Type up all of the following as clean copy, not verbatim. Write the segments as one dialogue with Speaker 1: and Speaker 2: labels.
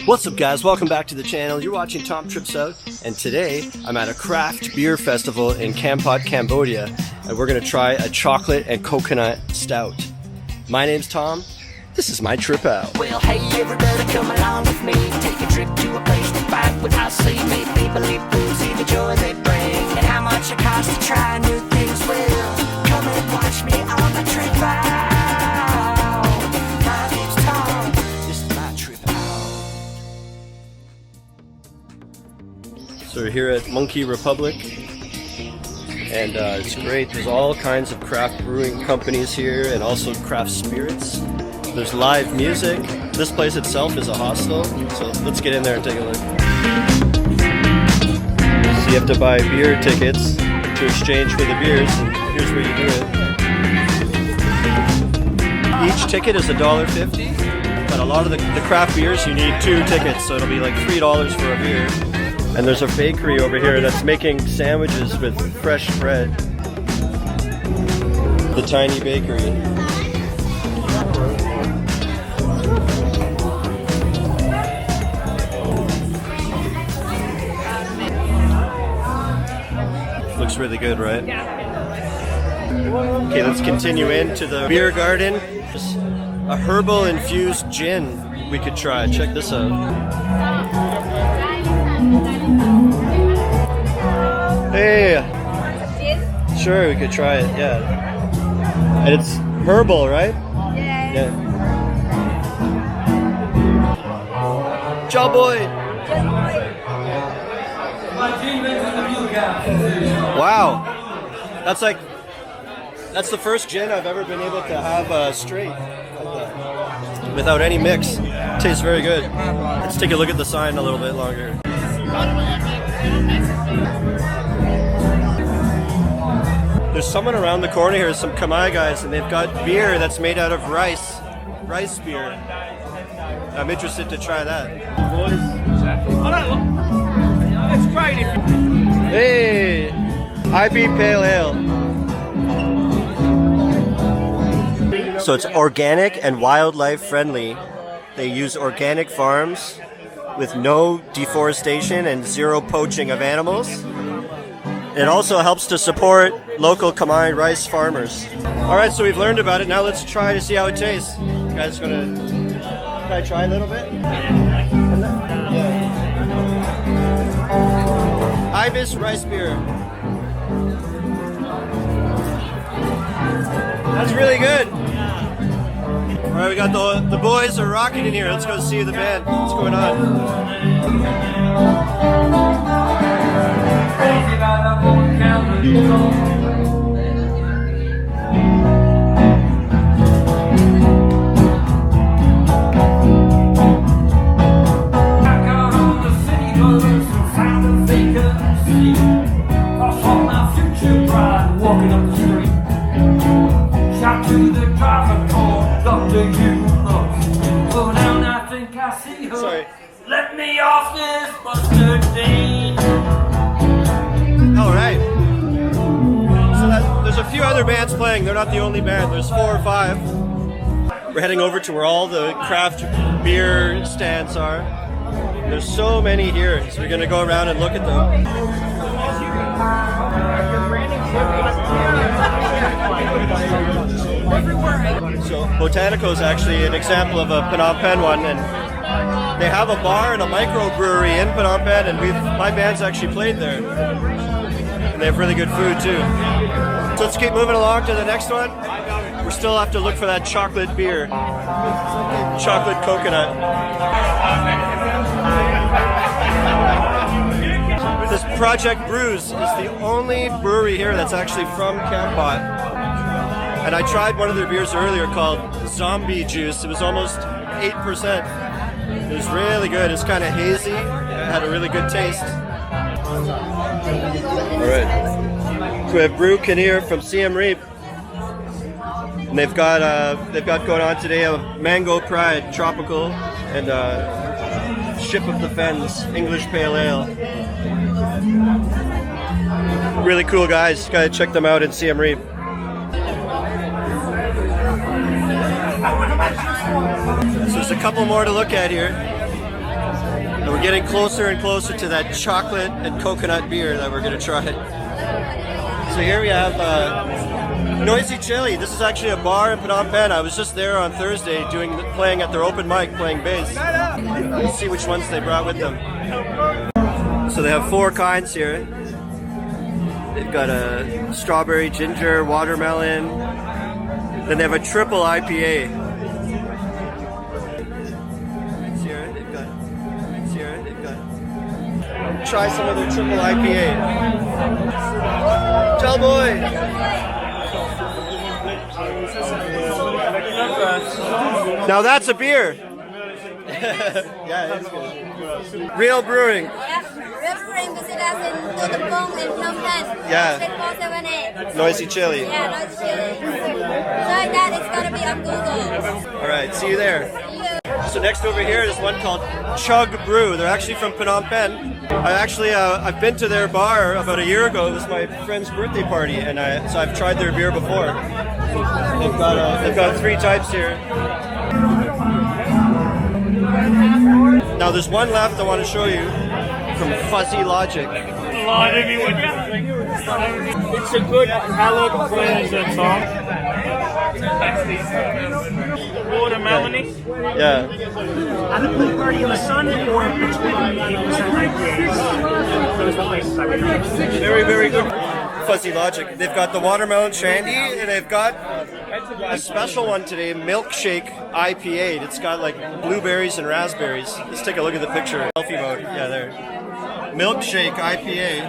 Speaker 1: What's up guys, welcome back to the channel. You're watching Tom Trips Out, and today I'm at a craft beer festival in Kampot, Cambodia, and we're gonna try a chocolate and coconut stout. My name's Tom, this is my trip out.
Speaker 2: Well, hey everybody, come along with me. Take a trip to a place to find without seeing me. People eat brews, see the joy they bring, and how much it costs to try new things. Well, come and watch me on the trip out. My name's Tom, this is my trip out.
Speaker 1: So we're here at Monkey Republic, and it's great. There's all kinds of craft brewing companies here, and also craft spirits. There's live music. This place itself is a hostel, so let's get in there and take a look. So you have to buy beer tickets to exchange for the beers, and here's where you do it. Each ticket is $1.50, but a lot of the craft beers you need 2 tickets, so it'll be like $3 for a beer. And there's a bakery over here that's making sandwiches with fresh bread. The tiny bakery. Looks really good, right? Okay, let's continue into the beer garden. There's a herbal infused gin we could try. Check this out. Hey! Sure, we could try it, yeah. And it's herbal, right? Yeah. Ciao, boy! Wow, that's the first gin I've ever been able to have straight, like that, without any mix. Tastes very good. Let's take a look at the sign a little bit longer. There's someone around the corner here, some Khmer guys, and they've got beer that's made out of rice beer. I'm interested to try that.
Speaker 3: It's great if you...
Speaker 1: Hey, IB Pale Ale. So it's organic and wildlife friendly. They use organic farms with no deforestation and zero poaching of animals. It also helps to support local Khmer rice farmers. All right, so we've learned about it. Now let's try to see how it tastes. You guys can I try a little bit? Ibis rice beer. That's really good. All right, we got the boys are rocking in here. Let's go see the band. What's going on? Sorry.
Speaker 3: Let me off this busted thing.
Speaker 1: All right. So there's a few other bands playing. They're not the only band. There's 4 or 5. We're heading over to where all the craft beer stands are. There's so many here, so we're gonna go around and look at them. So Botanico is actually an example of a Phnom Penh one, and they have a bar and a microbrewery in Phnom Penh, and my band's actually played there. And they have really good food too. So let's keep moving along to the next one. We still have to look for that chocolate beer. Chocolate coconut. This Project Brews is the only brewery here that's actually from Kampot. And I tried one of their beers earlier called Zombie Juice. It was almost 8%. It was really good. It's kind of hazy. It had a really good taste. All right. So we have Brew Kinnear from Siem Reap, and they've got going on today a Mango Pride Tropical and Ship of the Fens English Pale Ale. Really cool guys. Gotta check them out in Siem Reap. So there's a couple more to look at here. And we're getting closer and closer to that chocolate and coconut beer that we're going to try. So here we have Noisy Chili. This is actually a bar in Phnom Penh. I was just there on Thursday playing at their open mic, playing bass. Let's see which ones they brought with them. So they have 4 kinds here. They've got a strawberry, ginger, watermelon. Then they have a triple IPA. Try some of their triple IPA. Tell boy! Now that's a beer! Yeah, it's good. Real brewing.
Speaker 4: Yep, real brewing besides in Tutupong and Phnom Penh.
Speaker 1: Yeah.
Speaker 4: 478.
Speaker 1: Noisy Chili.
Speaker 4: Yeah, Noisy Chili. So that it's gonna be on Google.
Speaker 1: Alright, see you there.
Speaker 4: See you.
Speaker 1: So next over here is one called Chug Brew. They're actually from Phnom Penh. I've been to their bar about a year ago. It was my friend's birthday party, and so I've tried their beer before. They've got 3 types here. Now there's one left I want to show you from Fuzzy Logic.
Speaker 3: It's a good hallowed cleanser song. Watermelony.
Speaker 1: Yeah.
Speaker 5: On the pool party in the sun or between 8% IPAs. Those are the places I would go.
Speaker 1: Very, very good. Fuzzy Logic. They've got the watermelon shandy, and they've got a special one today, milkshake IPA. It's got like blueberries and raspberries. Let's take a look at the picture. Selfie mode. Yeah, there. Milkshake IPA.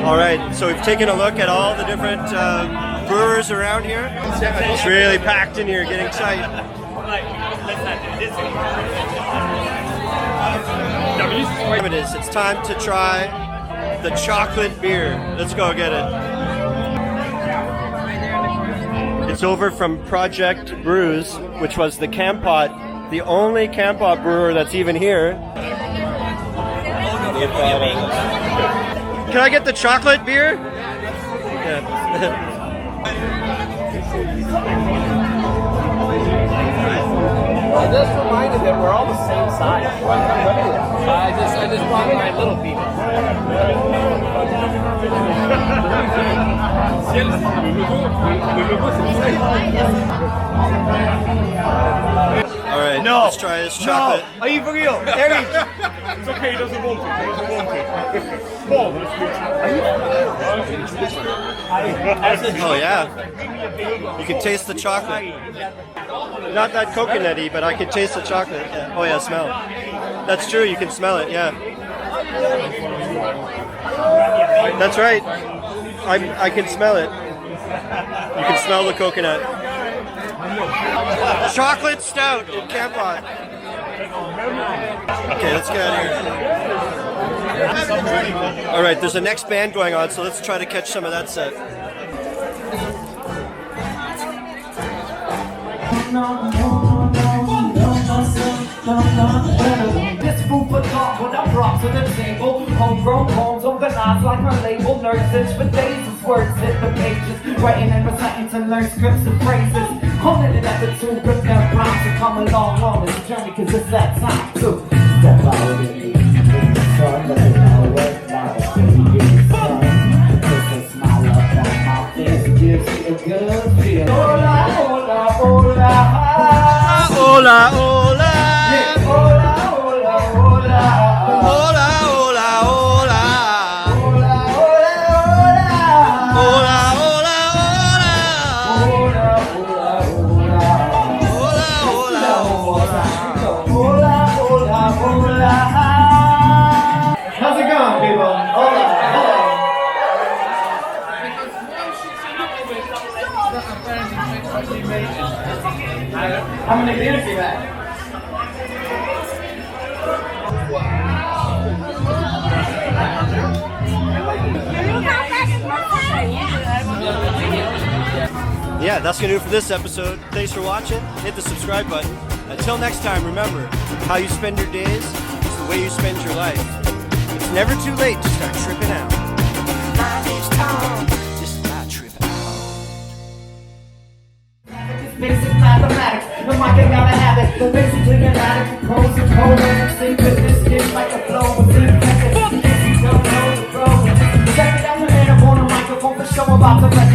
Speaker 1: All right, so we've taken a look at all the different brewers around here. It's really packed in here, getting tight. It is. It's time to try the chocolate beer. Let's go get it. It's over from Project Brews, which was the Kampot, the only Kampot brewer that's even here. Can I get the chocolate beer? Yeah.
Speaker 6: I just reminded that we're all the same size. I just brought my little people.
Speaker 1: All right, let's try this chocolate.
Speaker 3: No. Are you for real? Eric! It's okay, he doesn't want it.
Speaker 1: Oh yeah, you can taste the chocolate. Not that coconutty, but I can taste the chocolate. Yeah. Oh yeah, smell. That's true. You can smell it. Yeah. That's right. I can smell it. You can smell the coconut. Chocolate stout in Kampot. Okay, let's get out of here. All right, there's a next band going on, so let's try to catch some of that set.
Speaker 7: This food for thought when I brought to the table. Homegrown homes organized like my label. Nurses for days, words hit the pages. Writing and reciting to learn scripts and phrases. Holding it at the two, but their rhymes to come along on this journey, cause it's that time to step out of it. Sun, let it all work now. Put a smile up on my face, gives me a good feel. Hola, hola, hola.
Speaker 1: Hola, hola.
Speaker 7: Hola, hola, hola.
Speaker 1: Hola, hola, hola.
Speaker 7: Hola, hola, hola.
Speaker 1: Hola, hola, hola.
Speaker 7: Hola, hola, hola.
Speaker 1: Hola, hola, hola.
Speaker 7: Hola, hola, hola. How's it going, people? Hola, hola. How many beers do you have?
Speaker 1: Yeah, that's gonna do it for this episode. Thanks for watching. Hit the subscribe button. Until next time, remember, how you spend your days is the way you spend your life. It's never too late to start tripping out.
Speaker 2: Life is tall, just about tripping out.
Speaker 7: basic mathematics. The mic ain't gotta have it. The basically an addict, pros and code, and sing with this dish like a flow with infected. If you don't know the flow, check it out, the man up on the microphone for show about to